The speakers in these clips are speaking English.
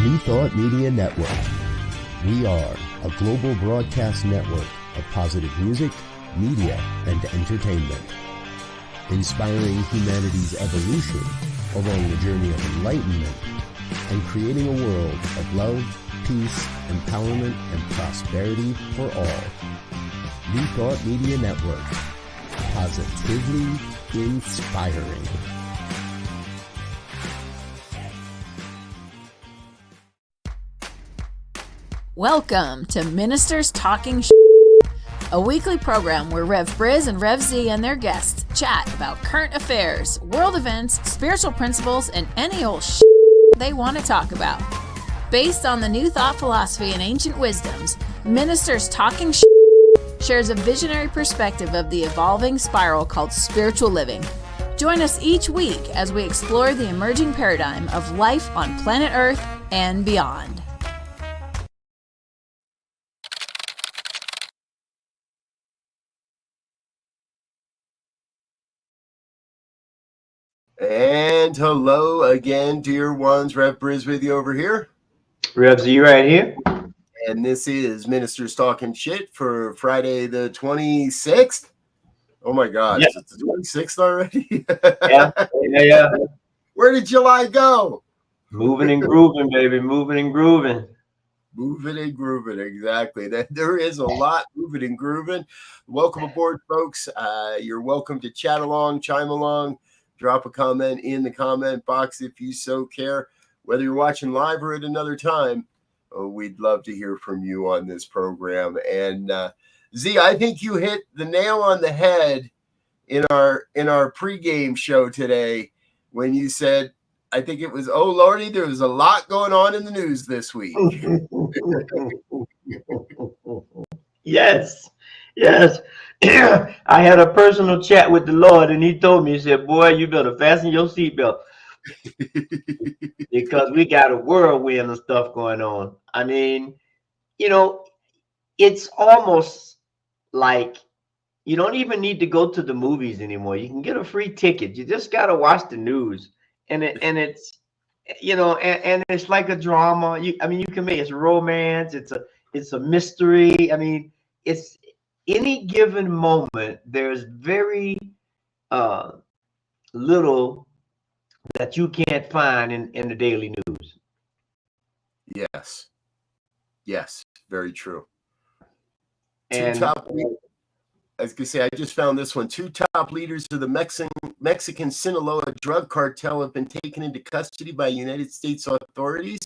New Thought Media Network. We are a global broadcast network of positive music, media, and entertainment, inspiring humanity's evolution along the journey of enlightenment and creating a world of love, peace, empowerment, and prosperity for all. New Thought Media Network. Positively inspiring. Welcome to Ministers Talking a weekly program where Rev Briz and Rev Z and their guests chat about current affairs, world events, spiritual principles, and any old they want to talk about. Based on the New Thought philosophy and ancient wisdoms, Ministers Talking shares a visionary perspective of the evolving spiral called spiritual living. Join us each week as we explore the emerging paradigm of life on planet Earth and beyond. And hello again, dear ones. Rev Briz with you over here. Rev Z right here. And this is Ministers Talking Shit for Friday the 26th. Oh my God, Is it the 26th already? Yeah. Where did July go? Moving and grooving, baby. Moving and grooving. Moving and grooving, exactly. There is a lot moving and grooving. Welcome aboard, folks. You're welcome to chat along, chime along. Drop a comment in the comment box if you so care. Whether you're watching live or at another time, we'd love to hear from you on this program. And Z, I think you hit the nail on the head in our pregame show today when you said, I think it was, oh Lordy, there was a lot going on in the news this week. Yes. I had a personal chat with the Lord, and he told me, he said, boy, you better fasten your seatbelt because we got a whirlwind of stuff going on. I mean, it's almost like you don't even need to go to the movies anymore. You can get a free ticket. You just got to watch the news. And it's, and it's like a drama. You can make it's romance. It's a mystery. I mean, it's any given moment. There's very little that you can't find in the daily news. Yes, very true. And I was gonna say, I just found this one. 2 top leaders of the Mexican Sinaloa drug cartel have been taken into custody by United States authorities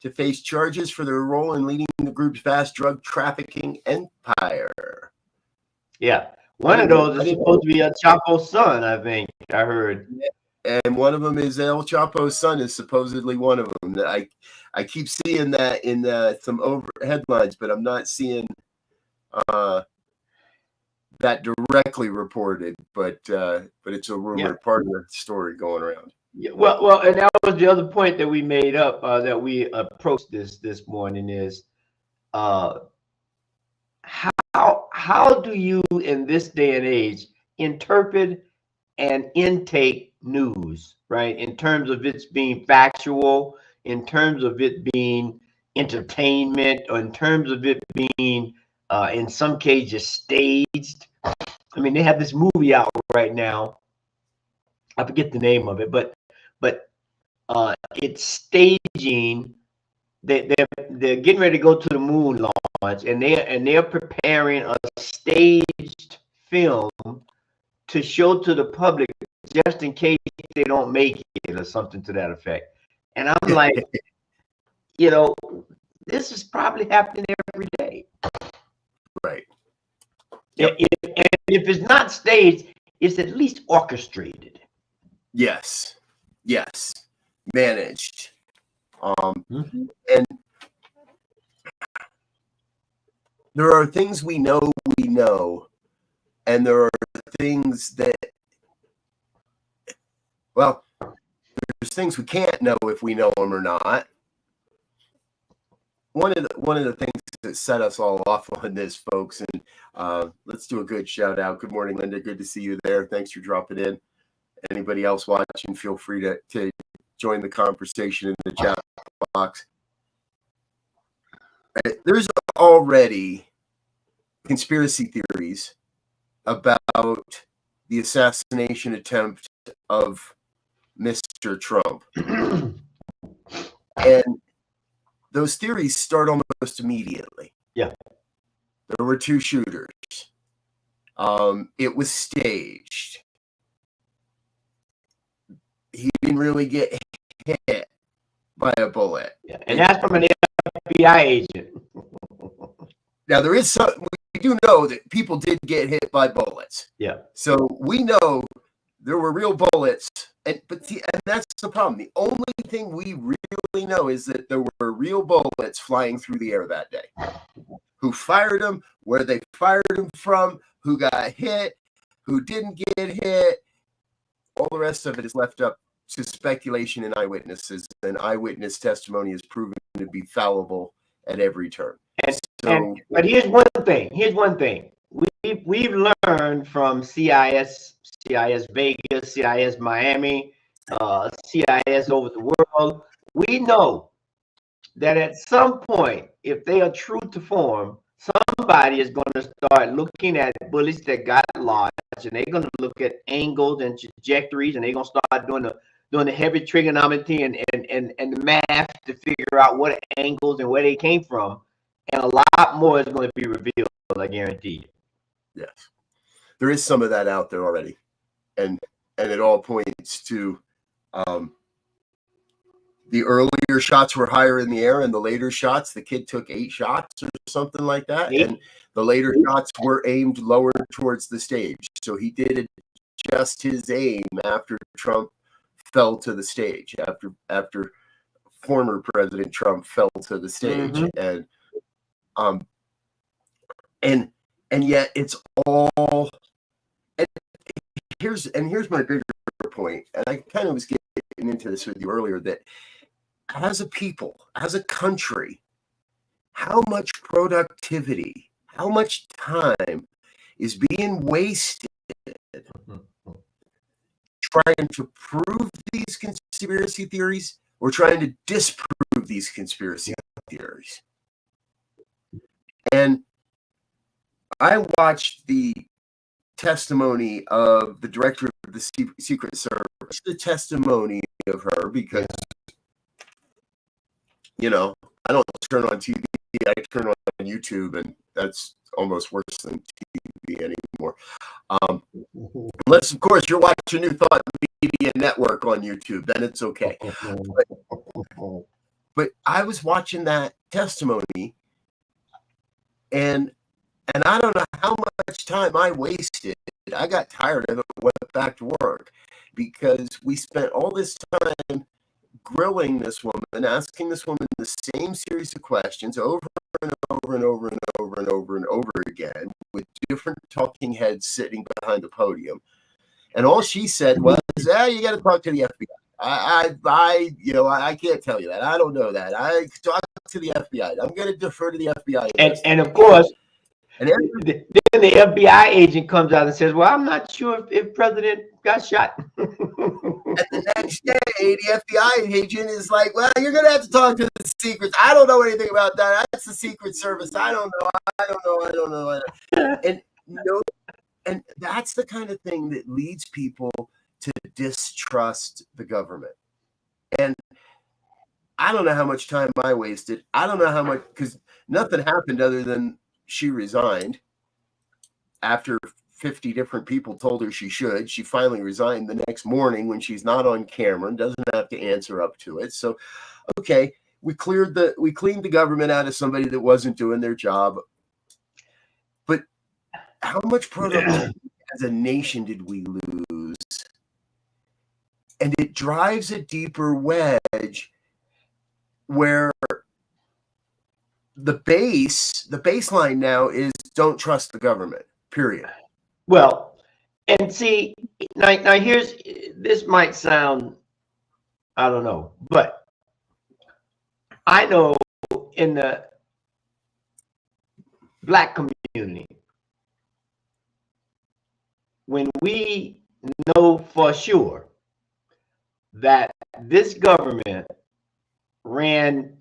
to face charges for their role in leading the group's vast drug trafficking empire. Yeah, one of those is supposed to be El Chapo's son, I think. I heard. And one of them is El Chapo's son is supposedly one of them. I keep seeing that in some over headlines, but I'm not seeing that directly reported. But it's a rumored part of the story going around. Yeah, well, and that was the other point that we made up that we approached this morning is how do you in this day and age interpret and intake news, right? In terms of it's being factual, in terms of it being entertainment, or in terms of it being in some cases staged. I mean, they have this movie out right now. I forget the name of it, but it's staging. They're getting ready to go to the moon launch, and they're preparing a staged film to show to the public just in case they don't make it or something to that effect. And I'm like, this is probably happening every day. Right. Yep. If it's not staged, it's at least orchestrated. Yes. Managed. And there are things we know, and there are things that, well, there's things we can't know if we know them or not. One of the things that set us all off on this, folks, and let's do a good shout out. Good morning, Linda. Good to see you there. Thanks for dropping in. Anybody else watching, feel free to join the conversation in the chat box. There's already conspiracy theories about the assassination attempt of Mr. Trump. And those theories start almost immediately. Yeah. There were 2 shooters. It was staged. He didn't really get hit by a bullet. Yeah. And that's from an FBI agent. Now, there is some, we do know that people did get hit by bullets. Yeah. So we know there were real bullets. And that's the problem. The only thing we really know is that there were real bullets flying through the air that day. Who fired them, where they fired them from, who got hit, who didn't get hit. All the rest of it is left up to speculation and eyewitnesses. And eyewitness testimony is proven to be fallible at every turn. But here's one thing. We've learned from CIS Vegas, CIS Miami, CIS over the world. We know that at some point, if they are true to form, somebody is going to start looking at bullets that got lodged, and they're going to look at angles and trajectories, and they're going to start doing the heavy trigonometry and the math to figure out what angles and where they came from. And a lot more is going to be revealed, I guarantee you. Yes. There is some of that out there already. And it all points to the earlier shots were higher in the air, and the later shots, the kid took 8 shots or something like that. 8. And the later shots were aimed lower towards the stage. So he did adjust his aim after Trump fell to the stage, after former President Trump fell to the stage. Mm-hmm. And yet it's all, and here's my bigger point, and I kind of was getting into this with you earlier, that as a people, as a country, how much productivity, how much time is being wasted trying to prove these conspiracy theories or trying to disprove these conspiracy theories. And I watched the testimony of the director of the Secret Service, the testimony of her, because, you know, I don't turn on TV, I turn on YouTube, and that's almost worse than TV anymore. Unless, of course, you're watching New Thought Media Network on YouTube, then it's okay. But I was watching that testimony, and I don't know how much time I wasted. I got tired of it, went back to work, because we spent all this time grilling this woman, asking this woman the same series of questions over and over and over and over and over and over again, with different talking heads sitting behind the podium. And all she said was, you got to talk to the FBI. I can't tell you that. I don't know that. I talk to the FBI. I'm going to defer to the FBI. And of course, and then the FBI agent comes out and says, well, I'm not sure if President got shot. And the next day, the FBI agent is like, well, you're going to have to talk to the secrets. I don't know anything about that. That's the Secret Service. I don't know. And that's the kind of thing that leads people to distrust the government. And I don't know how much time I wasted. I don't know how much, because nothing happened other than she resigned after 50 different people told her she should. She finally resigned the next morning when she's not on camera and doesn't have to answer up to it. So, okay, we cleaned the government out of somebody that wasn't doing their job. But how much productivity as a nation did we lose? And it drives a deeper wedge where the baseline now is don't trust the government, period. Well, and see, now here's, this might sound, I don't know, but I know in the Black community, when we know for sure that this government ran,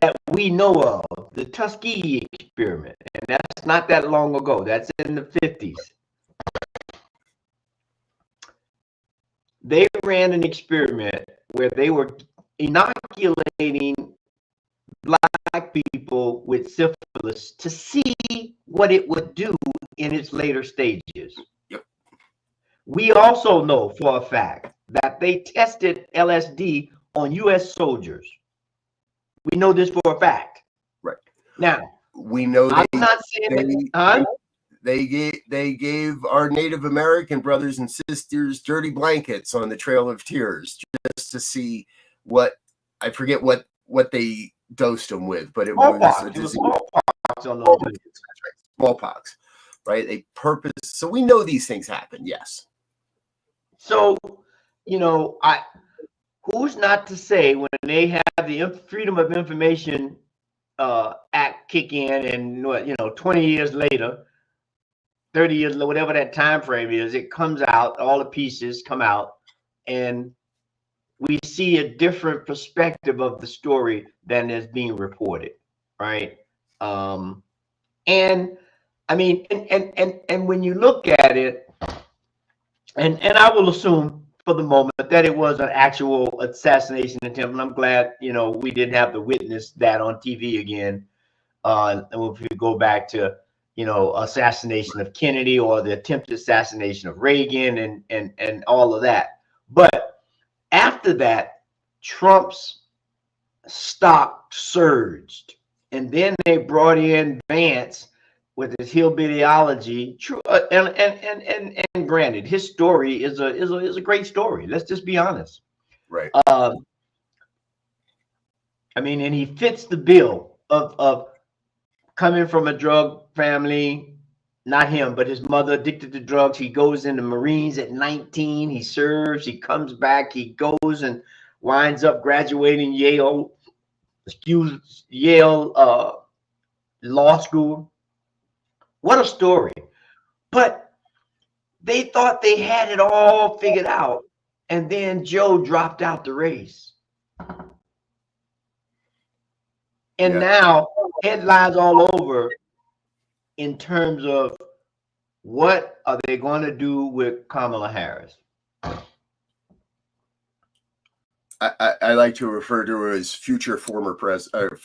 that we know of, the Tuskegee experiment, and that's not that long ago. That's in the 50s. They ran an experiment where they were inoculating black people with syphilis to see what it would do in its later stages. Yep. We also know for a fact that they tested LSD on U.S. soldiers. We know this for a fact. Right. Now, we know I'm not saying they gave our Native American brothers and sisters dirty blankets on the Trail of Tears just to see what, I forget what they dosed them with, but it was a disease. Smallpox, right? They purpose. So we know these things happen. Yes. So, you know, who's not to say when they have the Freedom of Information Act kick in, and what, you know, 20 years later, 30 years, whatever that time frame is, it comes out, all the pieces come out, and we see a different perspective of the story than is being reported, right? And I mean, and when you look at it, and I will assume for the moment that it was an actual assassination attempt, and I'm glad, you know, we didn't have to witness that on TV again. And if we go back to, you know, assassination of Kennedy or the attempted assassination of Reagan and all of that. But after that, Trump's stock surged, and then they brought in Vance with his hillbillyology. True, and granted, his story is a great story. Let's just be honest. Right. I mean, and he fits the bill of coming from a drug family. Not him, but his mother addicted to drugs. He goes in the Marines at 19. He serves. He comes back. He goes and winds up graduating Yale law school. What a story. But they thought they had it all figured out, and then Joe dropped out the race. And now headlines all over in terms of what are they going to do with Kamala Harris. I like to refer to her as future former president,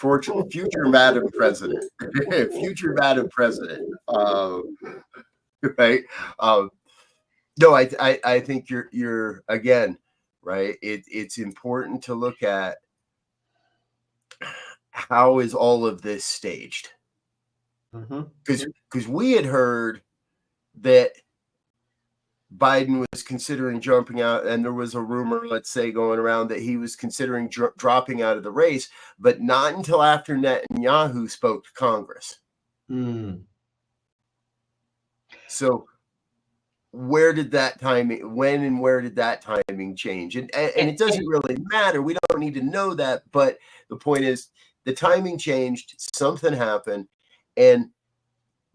future Madam President, future Madam President. Right? No, I think you're again right. It's important to look at how is all of this staged, because we had heard that Biden was considering jumping out, and there was a rumor, let's say, going around that he was considering dropping out of the race, but not until after Netanyahu spoke to Congress. So where did that timing, when and where did that timing change? And it doesn't really matter. We don't need to know that. But the point is, the timing changed, something happened,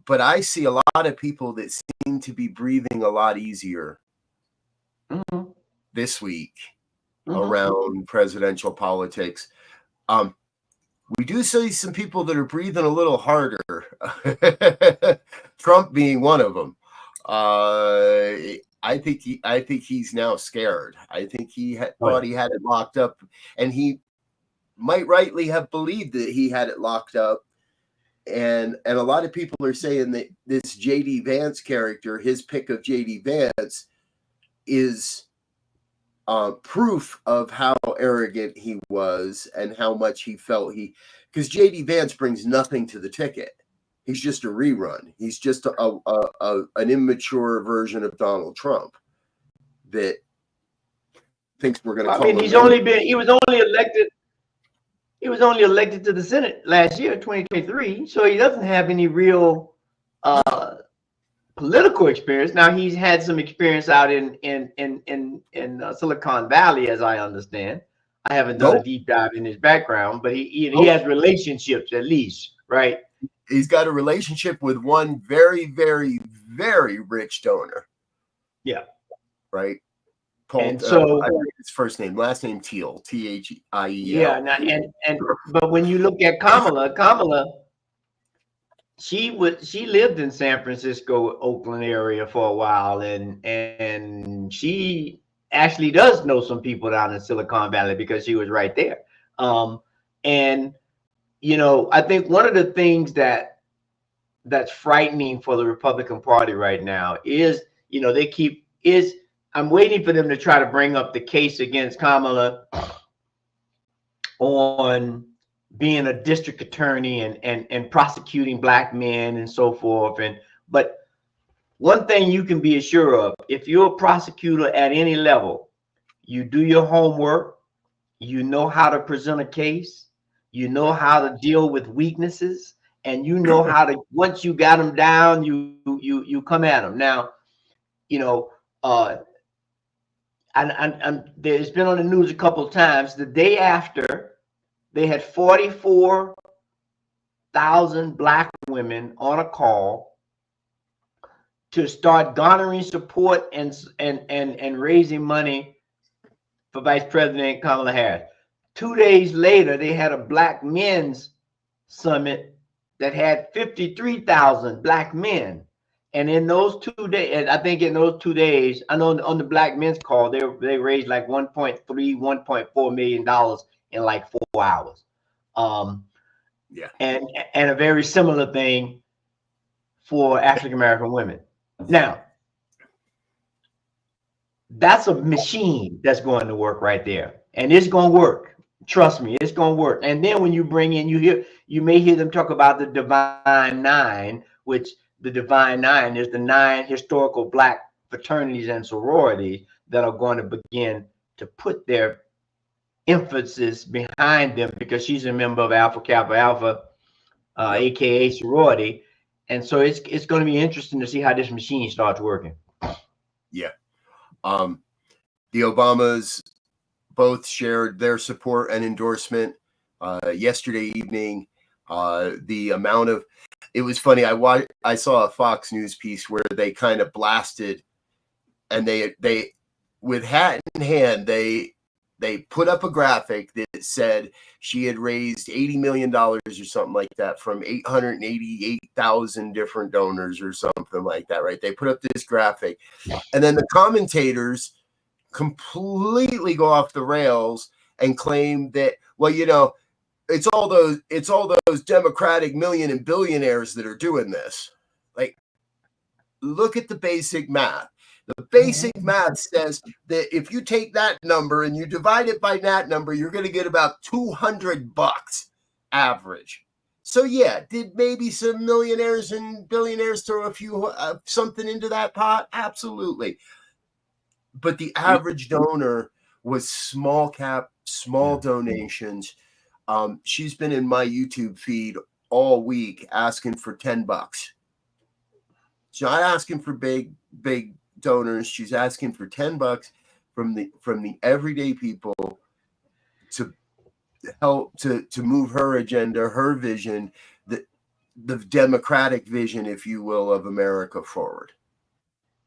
but I see a lot of people that seem to be breathing a lot easier this week around presidential politics. We do see some people that are breathing a little harder, Trump being one of them. I think he's now scared. I think he thought he had it locked up, and he might rightly have believed that he had it locked up. And a lot of people are saying that this J.D. Vance character, his pick of J.D. Vance, is proof of how arrogant he was and how much he felt because J.D. Vance brings nothing to the ticket. He's just a rerun. He's just an immature version of Donald Trump that thinks we're going to. I mean, he was only elected. He was only elected to the Senate last year, 2023. So he doesn't have any real political experience. Now he's had some experience out in Silicon Valley, as I understand. I haven't done a deep dive in his background, but he has relationships at least, right? He's got a relationship with one very, very, very rich donor. Yeah. Right. Called, so I forget his first name, last name Thiel, Thiel. Yeah, but when you look at Kamala she lived in San Francisco, Oakland area for a while, and she actually does know some people down in Silicon Valley because she was right there. And I think one of the things that's frightening for the Republican Party right now is, I'm waiting for them to try to bring up the case against Kamala on being a district attorney and prosecuting black men and so forth. But one thing you can be assured of, if you're a prosecutor at any level, you do your homework, you know how to present a case, you know how to deal with weaknesses, and you know how to, once you got them down, you come at them. Now, and there's been on the news a couple of times, the day after, they had 44,000 black women on a call to start garnering support and raising money for Vice President Kamala Harris. 2 days later, they had a black men's summit that had 53,000 black men. And in those 2 days, and I think in those 2 days, I know on the black men's call, they raised like $1.4 million in like 4 hours. Yeah. And a very similar thing for African American women. Now, that's a machine that's going to work right there. And it's going to work. Trust me, it's going to work. And then when you bring in, you may hear them talk about the Divine Nine, which the Divine Nine is the 9 historical black fraternities and sororities that are going to begin to put their emphasis behind them, because she's a member of Alpha Kappa Alpha, aka sorority. And so it's going to be interesting to see how this machine starts working. Yeah. The Obamas both shared their support and endorsement yesterday evening. The amount of, it was funny. I saw a Fox News piece where they kind of blasted, and they with hat in hand, they put up a graphic that said she had raised $80 million or something like that from 888,000 different donors or something like that, right? They put up this graphic, and then the commentators completely go off the rails and claim that, well, it's all those Democratic million and billionaires that are doing this. Like, look at the basic math. The basic math says that if you take that number and you divide it by that number, you're going to get about $200 average. So yeah, did maybe some millionaires and billionaires throw a few something into that pot? Absolutely. But the average donor was small cap, small donations. She's been in my YouTube feed all week asking for $10. She's not asking for big donors. She's asking for $10 from the everyday people to help to move her agenda, her vision, the democratic vision, if you will, of America forward.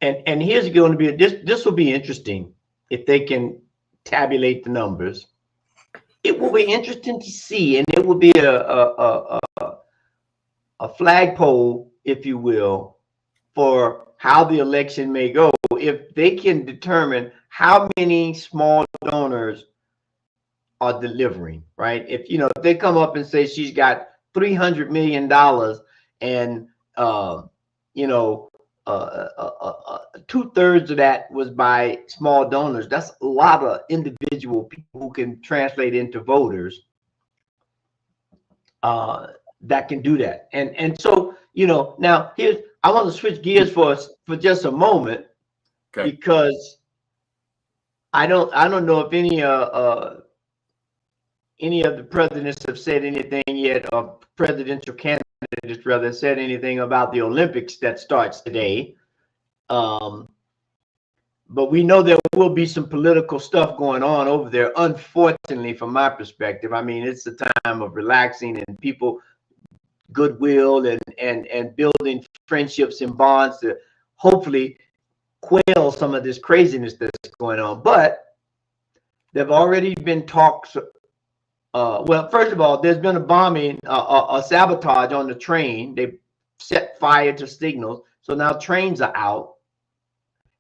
And here's going to be this will be interesting if they can tabulate the numbers. It will be interesting to see, and it will be a flagpole, if you will, for how the election may go, if they can determine how many small donors are delivering, right? If they come up and say she's got $300 million and 2/3 of that was by small donors, that's a lot of individual people who can translate into voters that can do that. And so, now I want to switch gears for just a moment, okay, because I don't know if any of the presidents have said anything yet, or presidential candidates rather said anything about the Olympics that starts today. But we know there will be some political stuff going on over there, unfortunately, from my perspective. I mean, it's a time of relaxing and people goodwill and building friendships and bonds to hopefully quell some of this craziness that's going on. But there have already been talks. Well, first of all, there's been a bombing, a sabotage on the train. They set fire to signals. So now trains are out.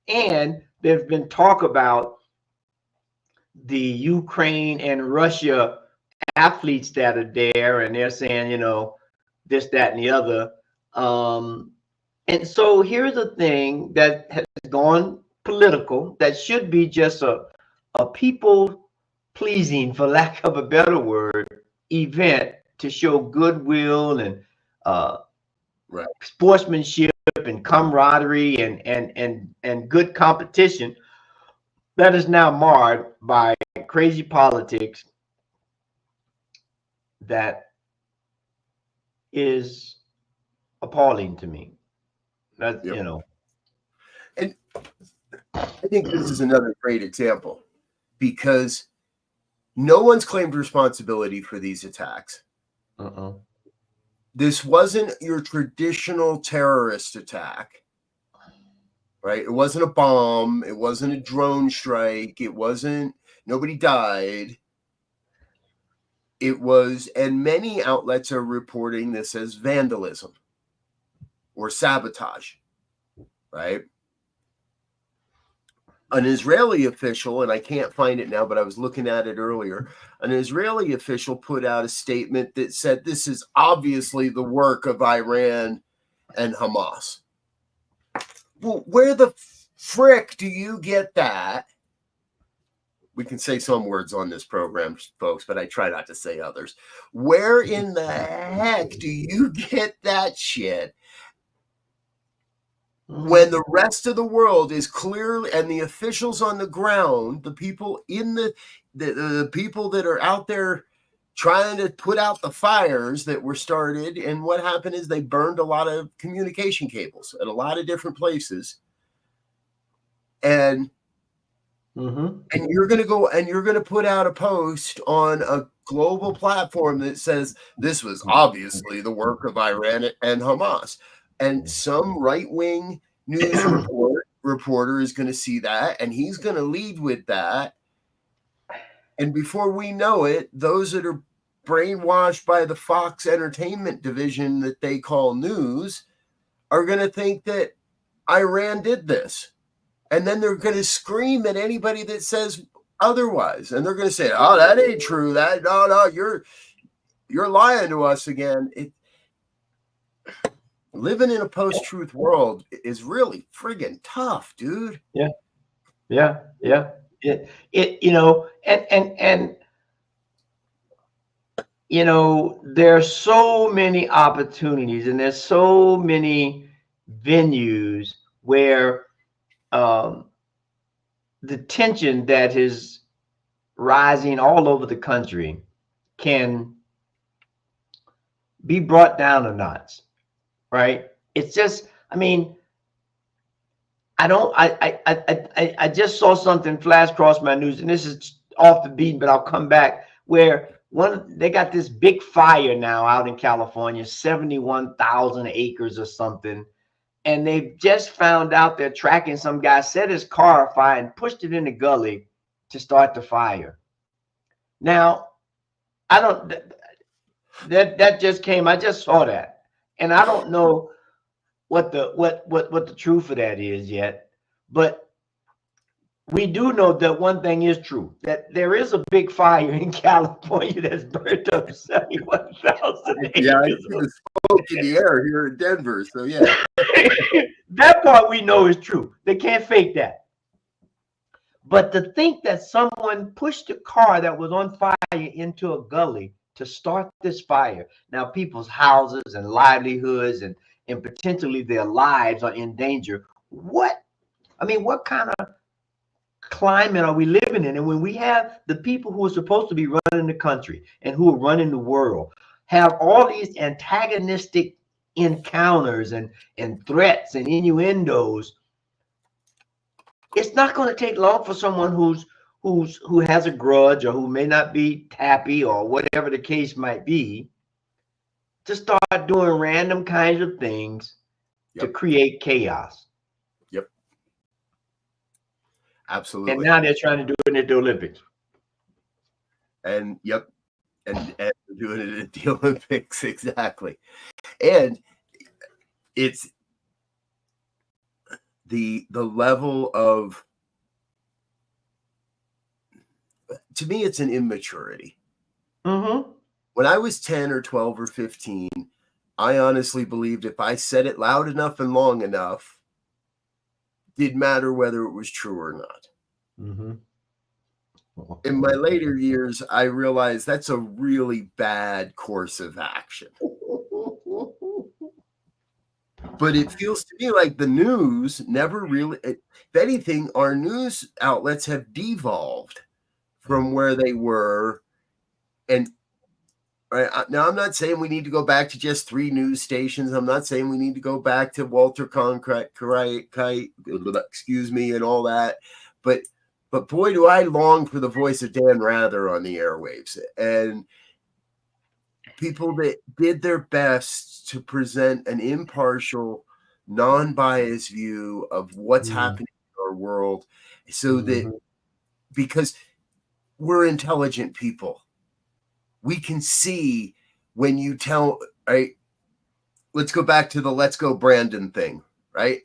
And there's been talk about the Ukraine and Russia athletes that are there, and they're saying, this, that, and the other. And so here's a thing that has gone political that should be just a people pleasing, for lack of a better word, event to show goodwill and right. sportsmanship and camaraderie and good competition. That is now marred by crazy politics that is appalling to me. That's, And I think this is another great example, because no one's claimed responsibility for these attacks. This wasn't your traditional terrorist attack, right? It wasn't a bomb. It wasn't a drone strike. It wasn't, nobody died. It was, and many outlets are reporting this as vandalism or sabotage, right? An Israeli official, and I can't find it now, but I was looking at it earlier. An Israeli official put out a statement that said this is obviously the work of Iran and Hamas. Well, where the frick do you get that? We can say some words on this program, folks, but I try not to say others. Where in the heck do you get that shit? When the rest of the world is clearly, and the officials on the ground, the people in the people that are out there trying to put out the fires that were started, and what happened is they burned a lot of communication cables at a lot of different places. And you're going to go and you're going to put out a post on a global platform that says this was obviously the work of Iran and Hamas. And some right-wing news reporter is going to see that, and he's going to lead with that. And before we know it, those that are brainwashed by the Fox Entertainment division that they call news are going to think that Iran did this. And then they're going to scream at anybody that says otherwise. And they're going to say, oh, that ain't true. No, you're lying to us again. Living in a post-truth world is really friggin' tough, dude. Yeah. There's so many opportunities, and there's so many venues where the tension that is rising all over the country can be brought down a notch. Right? It's just, I just saw something flash across my news, and this is off the beat, but I'll come back, where they got this big fire now out in California, 71,000 acres or something. And they've just found out they're tracking some guy, set his car afire and pushed it in the gully to start the fire. Now, that just came, I just saw that. And I don't know what the truth of that is yet, but we do know that one thing is true, that there is a big fire in California that's burnt up 71,000 acres. Yeah, I see the smoke in the air here in Denver, so yeah. That part we know is true. They can't fake that. But to think that someone pushed a car that was on fire into a gully to start this fire. Now people's houses and livelihoods and potentially their lives are in danger. What kind of climate are we living in? And when we have the people who are supposed to be running the country and who are running the world have all these antagonistic encounters and threats and innuendos, it's not going to take long for someone who has a grudge or who may not be happy or whatever the case might be to start doing random kinds of things to create chaos. Yep. Absolutely. And now they're trying to do it at the Olympics. And and doing it at the Olympics, exactly. And it's the level of, to me, it's an immaturity. Mm-hmm. When I was 10 or 12 or 15, I honestly believed if I said it loud enough and long enough, it didn't matter whether it was true or not. Mm-hmm. In my later years, I realized that's a really bad course of action. But it feels to me like the news never really, if anything, our news outlets have devolved from where they were. And right now, I'm not saying we need to go back to just 3 news stations. I'm not saying we need to go back to Walter Cronkite, excuse me, and all that. But boy, do I long for the voice of Dan Rather on the airwaves, and people that did their best to present an impartial, non-biased view of what's happening in our world, so that, because we're intelligent people, we can see when you tell, right? Let's go back to the "Let's Go Brandon" thing, right?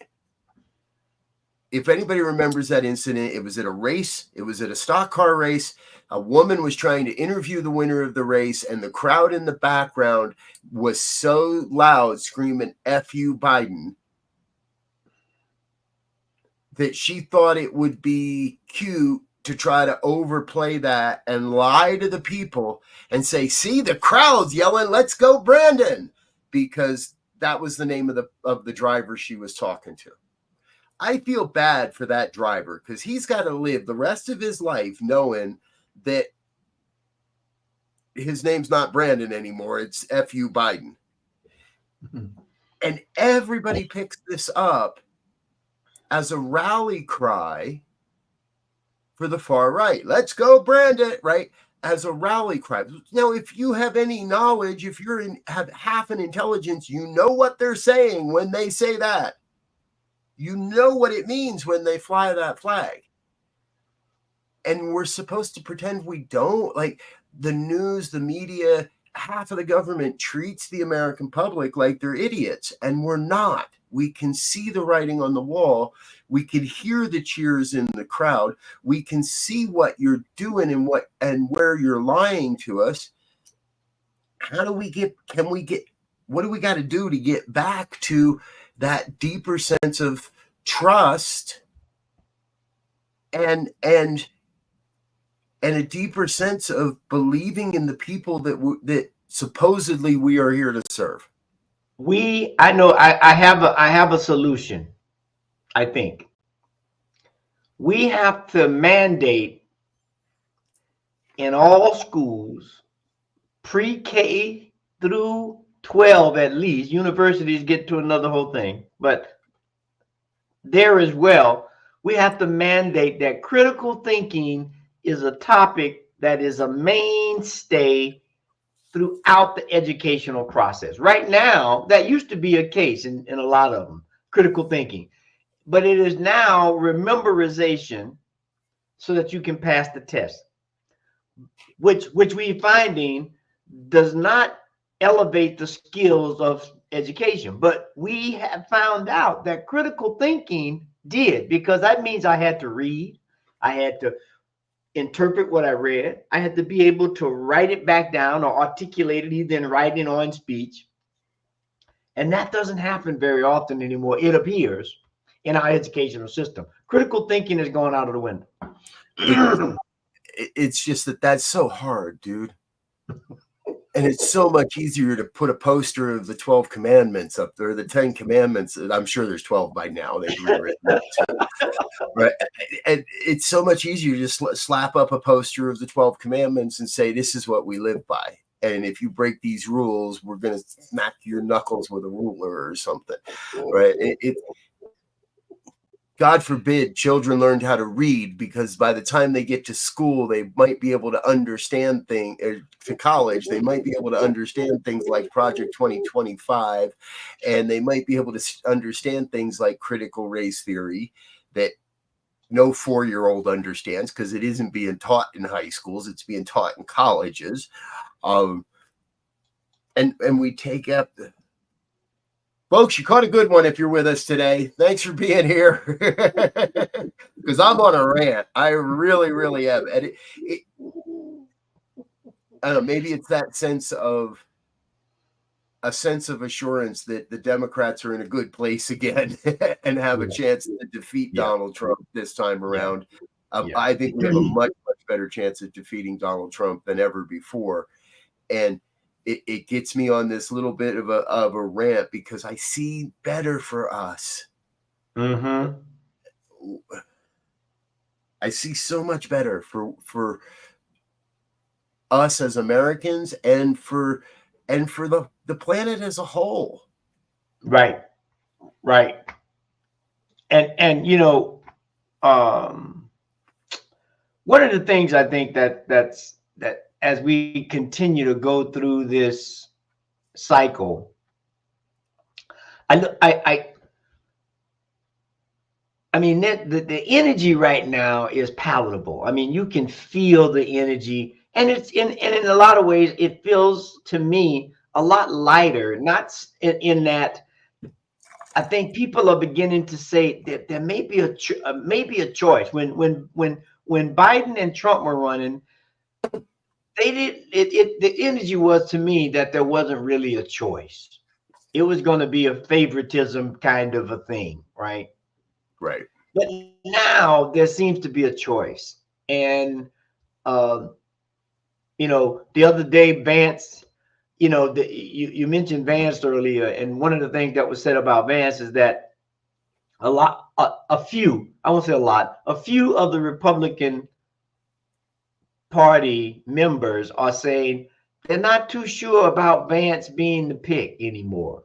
If anybody remembers that incident, it was at a race. It was at a stock car race. A woman was trying to interview the winner of the race, and the crowd in the background was so loud, screaming "F you, Biden," that she thought it would be cute to try to overplay that and lie to the people and say, "See, the crowd's yelling, 'Let's go, Brandon,'" because that was the name of the driver she was talking to. I feel bad for that driver, because he's got to live the rest of his life knowing that his name's not Brandon anymore. It's F you, Biden. And everybody picks this up as a rally cry for the far right. "Let's go, Brandon," right? As a rally cry. Now, if you have any knowledge, if have half an intelligence, you know what they're saying when they say that. You know what it means when they fly that flag. And we're supposed to pretend we don't. Like, the news, the media, half of the government treats the American public like they're idiots, and we're not. We can see the writing on the wall. We can hear the cheers in the crowd. We can see what you're doing and where you're lying to us. What do we got to do to get back to that deeper sense of trust and a deeper sense of believing in the people that supposedly we are here to serve? I know I have a solution. I think we have to mandate in all schools, pre-K through 12 at least. Universities get to another whole thing, but there as well, we have to mandate that critical thinking is a topic that is a mainstay throughout the educational process. Right now, that used to be a case in a lot of them, critical thinking, but it is now memorization so that you can pass the test, which we finding does not elevate the skills of education. But we have found out that critical thinking did, because that means I had to read, I had to interpret what I read, I had to be able to write it back down or articulate it either in writing or in speech. And that doesn't happen very often anymore, it appears, in our educational system. Critical thinking is going out of the window. It's just that's so hard, dude. And it's so much easier to put a poster of the 12 commandments up there, the 10 commandments. I'm sure there's 12 by now. They've rewritten that too. Right? And it's so much easier to just slap up a poster of the 12 commandments and say, "This is what we live by. And if you break these rules, we're going to smack your knuckles with a ruler or something." Right? God forbid children learned how to read, because by the time they get to school, they might be able to understand things, to college, they might be able to understand things like Project 2025, and they might be able to understand things like critical race theory that no 4-year-old understands, because it isn't being taught in high schools, it's being taught in colleges. And we take up Folks, you caught a good one if you're with us today. Thanks for being here. Because I'm on a rant. I really, really am. And I don't know, maybe it's that sense of assurance that the Democrats are in a good place again and have a chance to defeat Donald Trump this time around. I think we have a much, much better chance of defeating Donald Trump than ever before. And it gets me on this little bit of a rant because I see better for us. I see so much better for us as Americans and for the planet as a whole. Right. And you know, one of the things I think that as we continue to go through this cycle, I mean, the energy right now is palatable. I mean, you can feel the energy, and it's in a lot of ways, it feels to me a lot lighter. Not in that I think people are beginning to say that there may be a choice. When Biden and Trump were running, they did it. The energy was to me that there wasn't really a choice. It was going to be a favoritism kind of a thing, right? Right. But now there seems to be a choice. And, you know, the other day, Vance, you know, you mentioned Vance earlier. And one of the things that was said about Vance is that a few of the Republican Party members are saying they're not too sure about Vance being the pick anymore.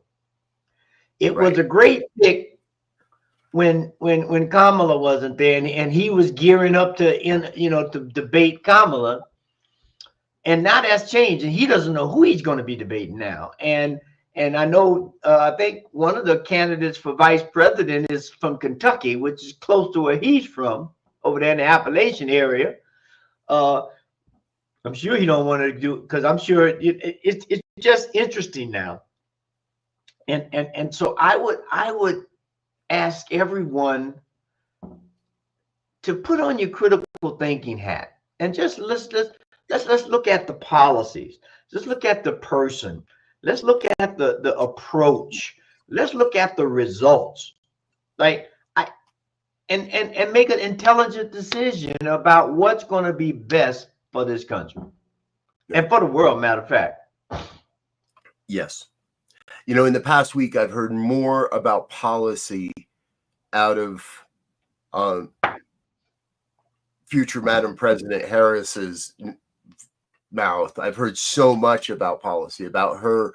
It was a great pick when Kamala wasn't there, and he was gearing up to debate Kamala, and now that's changed, and he doesn't know who he's going to be debating now. And I know I think one of the candidates for vice president is from Kentucky, which is close to where he's from, over there in the Appalachian area. I'm sure he don't want to do, because I'm sure it's just interesting now. And so I would ask everyone to put on your critical thinking hat and just let's look at the policies. Let's look at the person. Let's look at the approach. Let's look at the results. And make an intelligent decision about what's going to be best for this country and for the world, matter of fact. Yes. You know, in the past week, I've heard more about policy out of future Madam President Harris's mouth. I've heard so much about policy, about her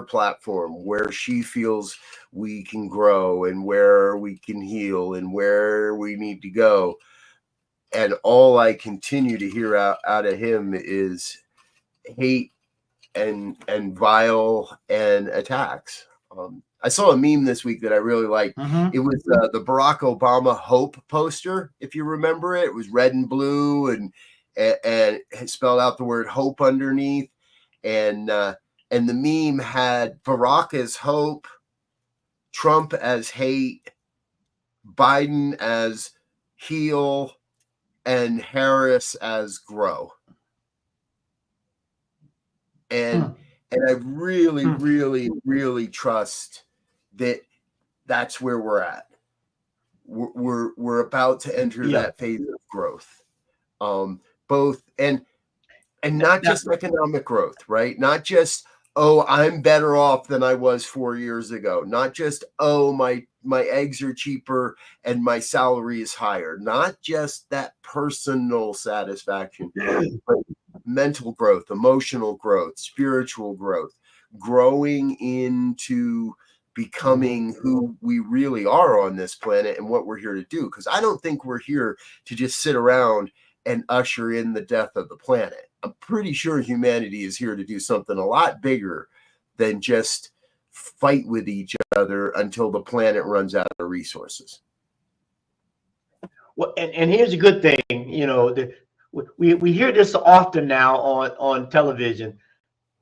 platform, where she feels we can grow and where we can heal and where we need to go. And all I continue to hear out of him is hate and vile and attacks. I saw a meme this week that I really liked. It was the Barack Obama Hope poster, if you remember it. It was red and blue and it spelled out the word hope underneath. And the meme had Barack as hope, Trump as hate, Biden as heal, and Harris as grow. And I really, really, really trust that that's where we're at. We're about to enter that phase of growth. Both and not just economic growth, right? Not just, oh, I'm better off than I was 4 years ago. Not just, oh, my eggs are cheaper and my salary is higher. Not just that personal satisfaction, but mental growth, emotional growth, spiritual growth, growing into becoming who we really are on this planet and what we're here to do. Because I don't think we're here to just sit around and usher in the death of the planet. I'm pretty sure humanity is here to do something a lot bigger than just fight with each other until the planet runs out of resources. Well, and here's a good thing, you know, we hear this often now on television,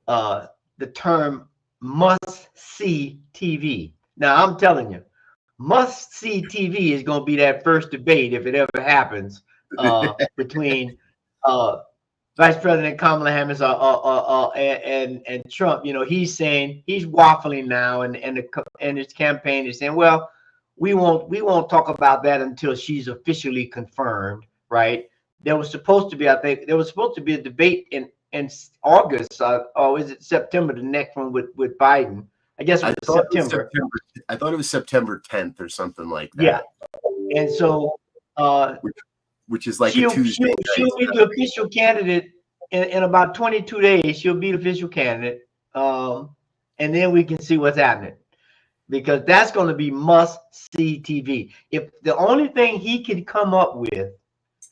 the term must-see TV. Now, I'm telling you, must-see TV is going to be that first debate, if it ever happens, between Vice President Kamala Harris and Trump. You know, he's saying, he's waffling now, and his campaign is saying, well, we won't talk about that until she's officially confirmed, right? There was supposed to be, I think, a debate in August, or is it September? The next one with Biden. I guess it was September. I thought it was September 10th or something like that. Yeah, and so which is like a Tuesday. She'll be the official candidate in about 22 days. She'll be the official candidate, and then we can see what's happening, because that's going to be must-see TV. If the only thing he can come up with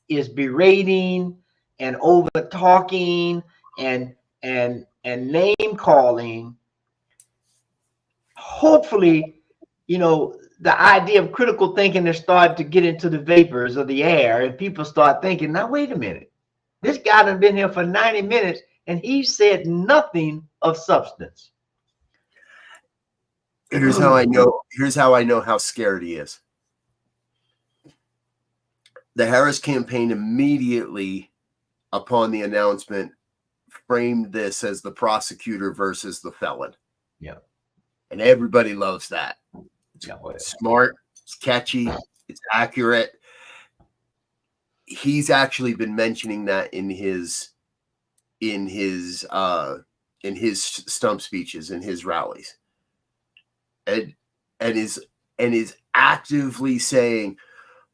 is berating and over talking and name calling, hopefully, you know, the idea of critical thinking has started to get into the vapors of the air, and people start thinking, now wait a minute, this guy done been here for 90 minutes and he said nothing of substance. Here's how I know how scared he is. The Harris campaign immediately upon the announcement framed this as the prosecutor versus the felon. Yeah. And everybody loves that. It's smart, it's catchy, it's accurate. He's actually been mentioning that in his stump speeches, in his rallies. And is actively saying,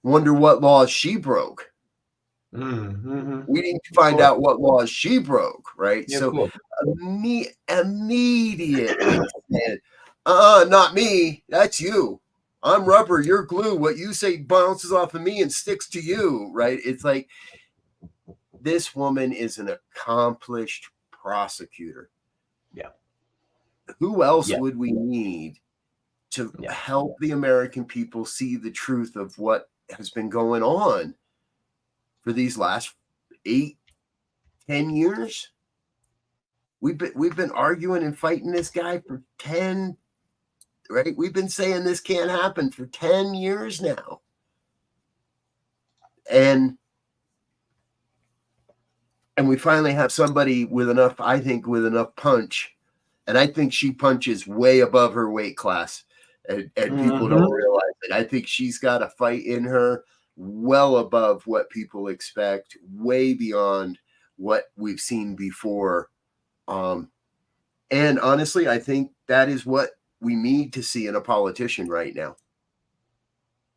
wonder what laws she broke. Mm-hmm. We need to find out what laws she broke, right? Yeah, so cool. immediately said, not me, that's you. I'm rubber, you're glue. What you say bounces off of me and sticks to you, right? It's like, this woman is an accomplished prosecutor. Yeah. Who else would we need to help the American people see the truth of what has been going on for these last 8-10 years? We've been arguing and fighting this guy for 10, right? We've been saying this can't happen for 10 years now. And we finally have somebody with enough, I think, with enough punch. And I think she punches way above her weight class. And people don't realize it. I think she's got a fight in her well above what people expect, way beyond what we've seen before. And honestly, I think that is what we need to see in a politician right now.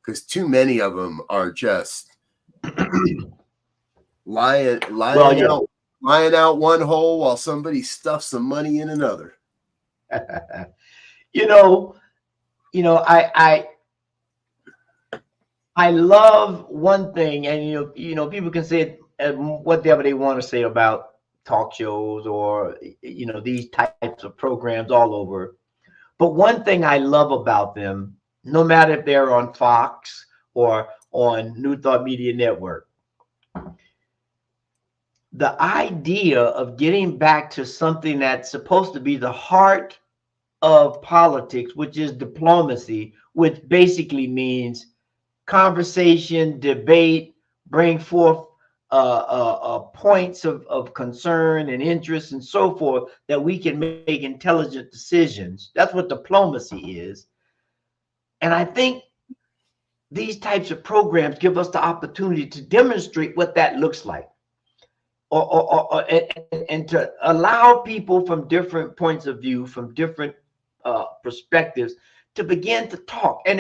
Because too many of them are just lying out one hole while somebody stuffs some money in another. I love one thing, and people can say whatever they want to say about talk shows or these types of programs all over. But one thing I love about them, no matter if they're on Fox or on New Thought Media Network, the idea of getting back to something that's supposed to be the heart of politics, which is diplomacy, which basically means conversation, debate, bring forth points of concern and interest and so forth, that we can make intelligent decisions. That's what diplomacy is. And I think these types of programs give us the opportunity to demonstrate what that looks like, and to allow people from different points of view, from different perspectives, to begin to talk. And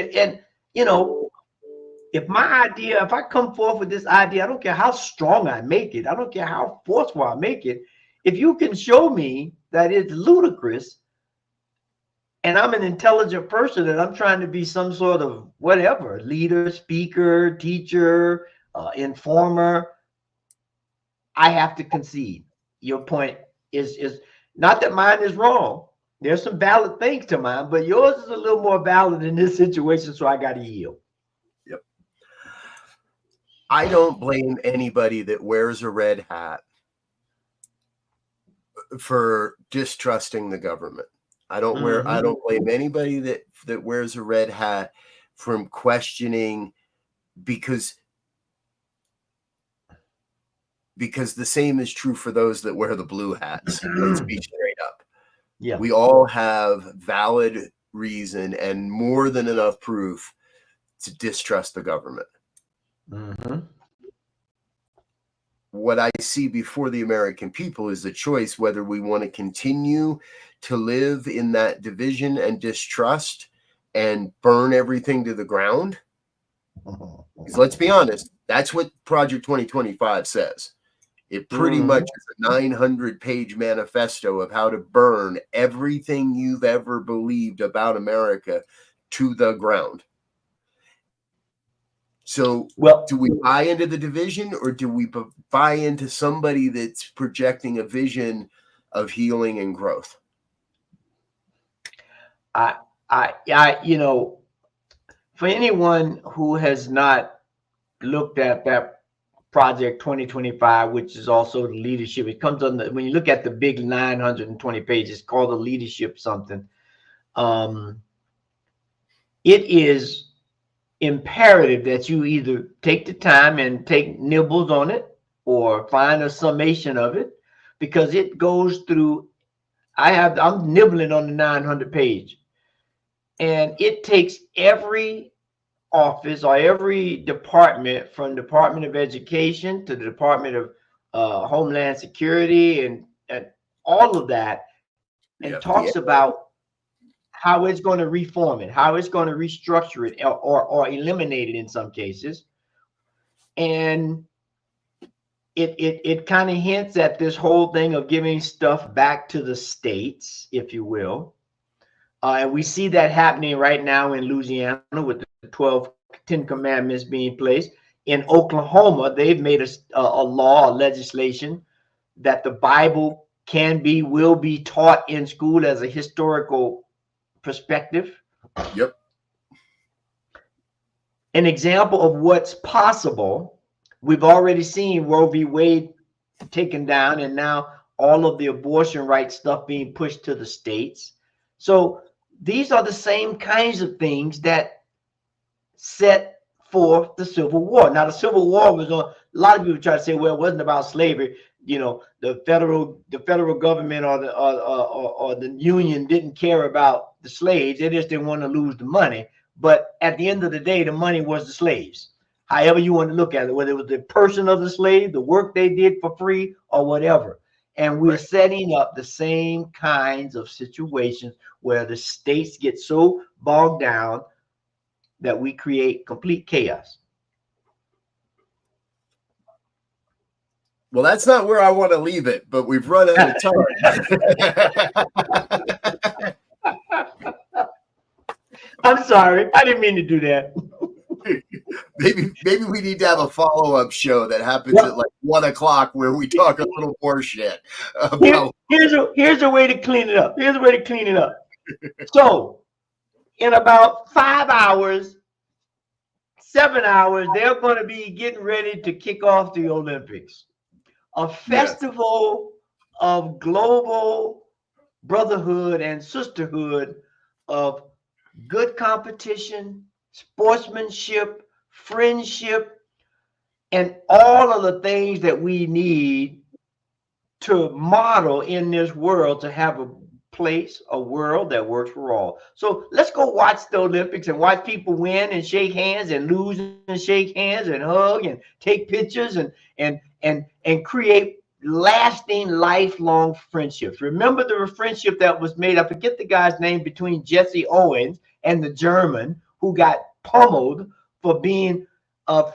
if I come forth with this idea, I don't care how strong I make it, I don't care how forceful I make it, if you can show me that it's ludicrous, and I'm an intelligent person and I'm trying to be some sort of whatever, leader, speaker, teacher, informer, I have to concede. Your point is not that mine is wrong. There's some valid things to mine, but yours is a little more valid in this situation, so I got to yield. Yep. I don't blame anybody that wears a red hat for distrusting the government. I don't blame anybody that wears a red hat from questioning, because the same is true for those that wear the blue hats. Let's be straight up. Yeah. We all have valid reason and more than enough proof to distrust the government. What I see before the American people is the choice whether we want to continue to live in that division and distrust and burn everything to the ground. Because let's be honest, that's what Project 2025 says. It pretty much is a 900-page manifesto of how to burn everything you've ever believed about America to the ground. So, do we buy into the division, or do we buy into somebody that's projecting a vision of healing and growth? You know, for anyone who has not looked at that Project 2025, which is also the leadership, it comes on when you look at the big 920 pages, called the leadership something. It is imperative that you either take the time and take nibbles on it or find a summation of it, because it goes through. I'm nibbling on the 900 page, and it takes every office or every department, from Department of Education to the Department of Homeland Security and all of that, and talks about how it's going to reform it, how it's going to restructure it, or eliminate it in some cases. And it kind of hints at this whole thing of giving stuff back to the states, if you will. And we see that happening right now in Louisiana with the 10 Commandments being placed. In Oklahoma, they've made a law, a legislation, that the Bible will be taught in school as a historical perspective. Yep. An example of what's possible. We've already seen Roe v. Wade taken down, and now all of the abortion rights stuff being pushed to the states. So these are the same kinds of things that set forth the Civil War. Now, the Civil War was on. A lot of people try to say, well, it wasn't about slavery. You know, the federal government or the Union didn't care about the slaves. They just didn't want to lose the money. But at the end of the day, the money was the slaves. However you want to look at it, whether it was the person of the slave, the work they did for free, or whatever. And we're setting up the same kinds of situations where the states get so bogged down that we create complete chaos. Well, that's not where I want to leave it, but we've run out of time. I'm sorry. I didn't mean to do that. Maybe we need to have a follow-up show that happens at like 1 o'clock where we talk a little more shit. Here's a way to clean it up. So, in about 5 hours, 7 hours, they're going to be getting ready to kick off the Olympics. A festival of global brotherhood and sisterhood, of good competition, sportsmanship, friendship, and all of the things that we need to model in this world to have a place, a world that works for all. So let's go watch the Olympics and watch people win and shake hands and lose and shake hands and hug and take pictures and create lasting, lifelong friendships. Remember the friendship that was made, I forget the guy's name, between Jesse Owens and the German who got pummeled for being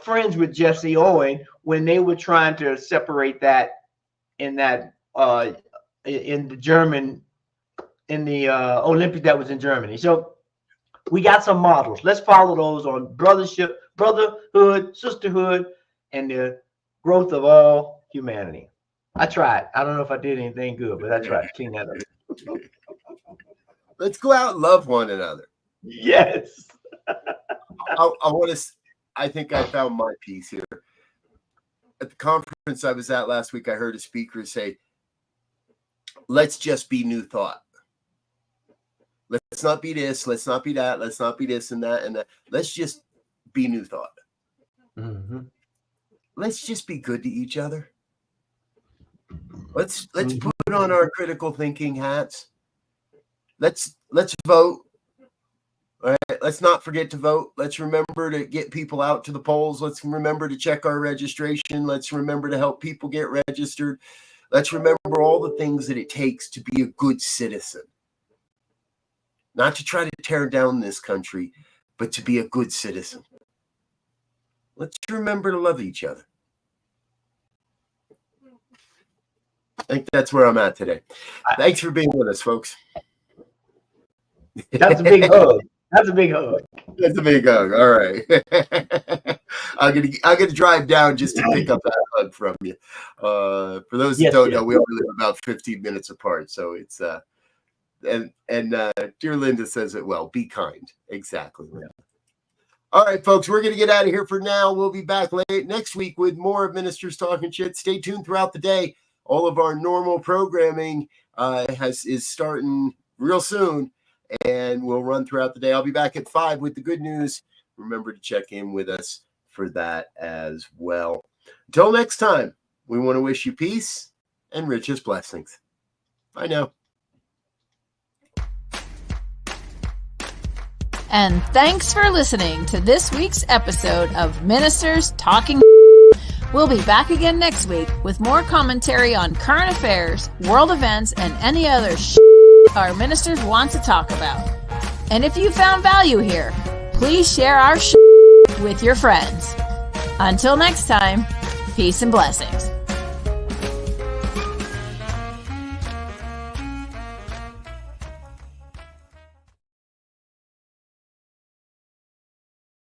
friends with Jesse Owens when they were trying to separate that in the Olympic that was in Germany. So we got some models. Let's follow those on brotherhood, sisterhood, and the growth of all humanity. I tried. I don't know if I did anything good, but I tried to clean that up. Let's go out and love one another. Yes. I think I found my piece here. At the conference I was at last week, I heard a speaker say, let's just be New Thought. Let's not be this. Let's not be that. Let's not be this and that and that. Let's just be New Thought. Mm-hmm. Let's just be good to each other. Let's put on our critical thinking hats. Let's vote. All right. Let's not forget to vote. Let's remember to get people out to the polls. Let's remember to check our registration. Let's remember to help people get registered. Let's remember all the things that it takes to be a good citizen. Not to try to tear down this country, but to be a good citizen. Let's remember to love each other. I think that's where I'm at today. Thanks for being with us, folks. That's a big hug. That's a big hug. That's a big hug. All right. I'm gonna drive down just to pick up that hug from you. For those that don't know, we only live about 15 minutes apart, so it's and dear Linda says it well. Be kind. Exactly. Yeah. All right, folks, we're gonna get out of here for now. We'll be back late next week with more of Ministers Talking Shit. Stay tuned throughout the day. All of our normal programming is starting real soon, and we'll run throughout the day. I'll be back at 5 with the good news. Remember to check in with us for that as well. Until next time, we want to wish you peace and richest blessings. Bye now. And thanks for listening to this week's episode of Ministers Talking. We'll be back again next week with more commentary on current affairs, world events, and any other our ministers want to talk about. And if you found value here, please share our with your friends. Until next time, peace and blessings.